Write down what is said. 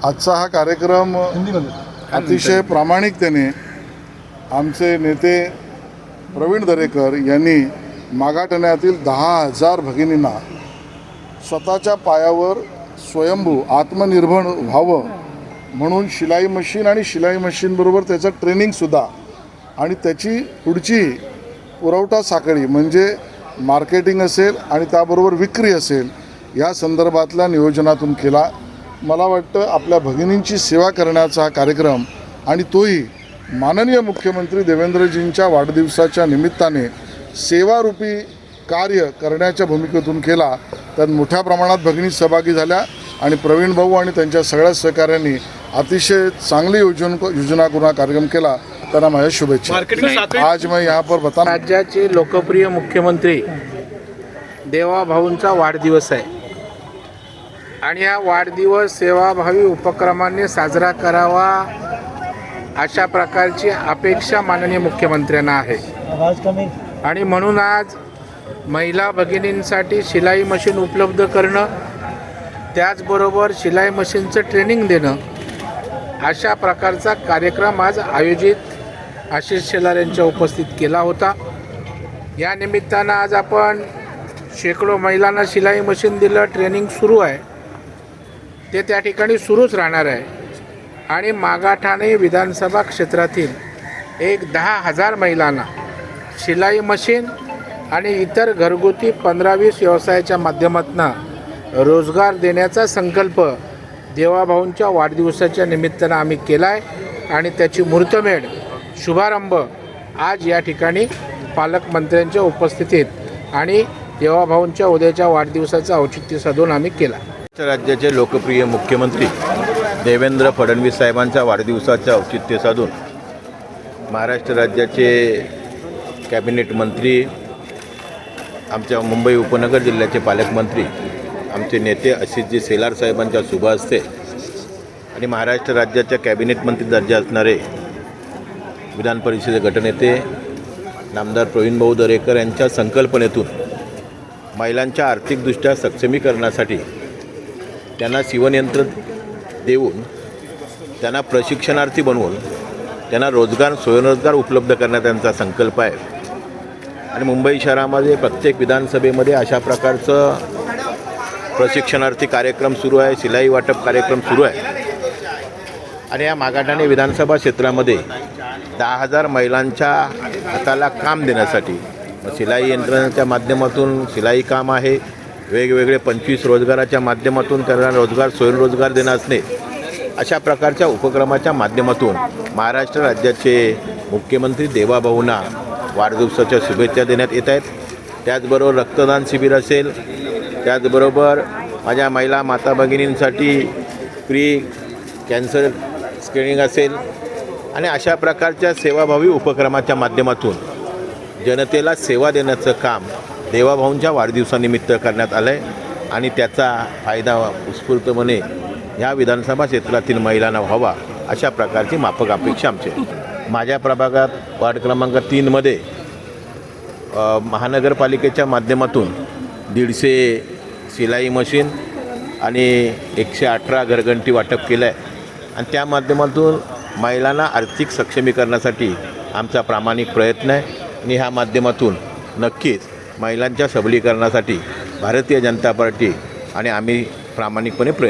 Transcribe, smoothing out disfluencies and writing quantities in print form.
आजचा हा कार्यक्रम अतिशय प्रामाणिकतेने आमचे नेते प्रवीण दरेकर यांनी मागाटण्यातील 10,000 भगिनींना स्वतःच्या पायावर स्वयंभू आत्मनिर्भर व्हावं म्हणून शिलाई मशीन आणि शिलाई मशीनबरोबर त्याचं ट्रेनिंगसुद्धा आणि त्याची पुढची पुरवठा साखळी म्हणजे मार्केटिंग असेल आणि त्याबरोबर विक्री असेल या संदर्भातल्या नियोजनातून केला। मला वाटतं आपल्या भगिनींची सेवा करण्याचा हा कार्यक्रम आणि तोही माननीय मुख्यमंत्री देवेंद्रजींच्या वाढदिवसाच्या निमित्ताने सेवारूपी कार्य करण्याच्या भूमिकेतून केला। त्यात मोठ्या प्रमाणात भगिनी सहभागी झाल्या आणि प्रवीण भाऊ आणि त्यांच्या सगळ्या सहकाऱ्यांनी अतिशय चांगली योजना करून हा कार्यक्रम केला। त्यांना माझ्या शुभेच्छा। आज मैं यहाँ पर बता राज्याचे लोकप्रिय मुख्यमंत्री देवाभाऊंचा वाढदिवस आहे आणि हा वाढदिवस सेवाभावी उपक्रमाने साजरा करावा अशा प्रकारची अपेक्षा माननीय मुख्यमंत्र्यांना आहे आणि म्हणून आज महिला भगिनींसाठी शिलाई मशीन उपलब्ध करणं, त्याचबरोबर शिलाई मशीनचं ट्रेनिंग देणं अशा प्रकारचा कार्यक्रम आज आयोजित आशिष शेलार यांच्या उपस्थित केला होता। या निमित्तानं आज आपण शेकडो महिलांना शिलाई मशीन दिलं, ट्रेनिंग सुरू आहे, ते त्या ठिकाणी सुरूच राहणार आहे आणि मागाठाणे विधानसभा क्षेत्रातील एक 10,000 महिलांना शिलाई मशीन आणि इतर घरगुती 15-20 व्यवसायाच्या माध्यमातून रोजगार देण्याचा संकल्प देवाभाऊंच्या वाढदिवसाच्या निमित्तानं आम्ही केला आहे आणि त्याची मुहूर्तमेढ शुभारंभ आज या ठिकाणी पालकमंत्र्यांच्या उपस्थितीत आणि देवाभाऊंच्या उद्याच्या वाढदिवसाचं औचित्य साधून आम्ही केला। राज्याचे लोकप्रिय मुख्यमंत्री देवेंद्र फडणवीस साहेबांच्या वाढदिवसाचं औचित्य साधून महाराष्ट्र राज्याचे कॅबिनेट मंत्री, आमच्या मुंबई उपनगर जिल्ह्याचे पालकमंत्री, आमचे नेते आशिषजी शेलार साहेबांच्या शुभ हस्ते आणि महाराष्ट्र राज्याच्या कॅबिनेट मंत्री दर्जा असणारे विधान परिषदेचे गटनेते नामदार प्रवीण भाऊ दरेकर यांच्या संकल्पनेतून महिलांच्या आर्थिकदृष्ट्या सक्षमीकरणासाठी त्यांना शिवणयंत्र देऊन, त्यांना प्रशिक्षणार्थी बनवून त्यांना स्वयंरोजगार उपलब्ध करण्याचा त्यांचा संकल्प आहे आणि मुंबई शहरामध्ये प्रत्येक विधानसभेमध्ये अशा प्रकारचं प्रशिक्षणार्थी कार्यक्रम सुरू आहे, शिलाई वाटप कार्यक्रम सुरू आहे आणि या मागाठाणे विधानसभा क्षेत्रामध्ये 10,000 महिलांच्या हाताला काम देण्यासाठी शिलाई यंत्रणाच्या माध्यमातून शिलाई काम आहे, वेगवेगळे 25 रोजगाराच्या माध्यमातून त्यांना स्वयंरोजगार देणं असणे, अशा प्रकारच्या उपक्रमाच्या माध्यमातून महाराष्ट्र राज्याचे मुख्यमंत्री देवाभाऊंना वाढदिवसाच्या शुभेच्छा देण्यात येत आहेत। त्याचबरोबर रक्तदान शिबिर असेल, त्याचबरोबर माझ्या महिला माता भगिनींसाठी फ्री कॅन्सर स्क्रीनिंग असेल आणि अशा प्रकारच्या सेवाभावी उपक्रमाच्या माध्यमातून जनतेला सेवा देण्याचं काम देवाभाऊंच्या वाढदिवसानिमित्त करण्यात आलं आहे आणि त्याचा फायदा उत्स्फूर्तपणे ह्या विधानसभा क्षेत्रातील महिलांना व्हावा अशा प्रकारची माफक अपेक्षा आमची। माझ्या प्रभागात वार्ड क्रमांक 3मध्ये महानगरपालिकेच्या माध्यमातून 150 शिलाई मशीन आणि 118 घरघंटी वाटप केलं आहे आणि त्या माध्यमातून महिलांना आर्थिक सक्षमीकरणासाठी आमचा प्रामाणिक प्रयत्न आहे आणि ह्या माध्यमातून नक्कीच महिलांच्या सबलीकरणासाठी भारतीय जनता पार्टी आणि आम्ही प्रामाणिकपणे प्रयत्न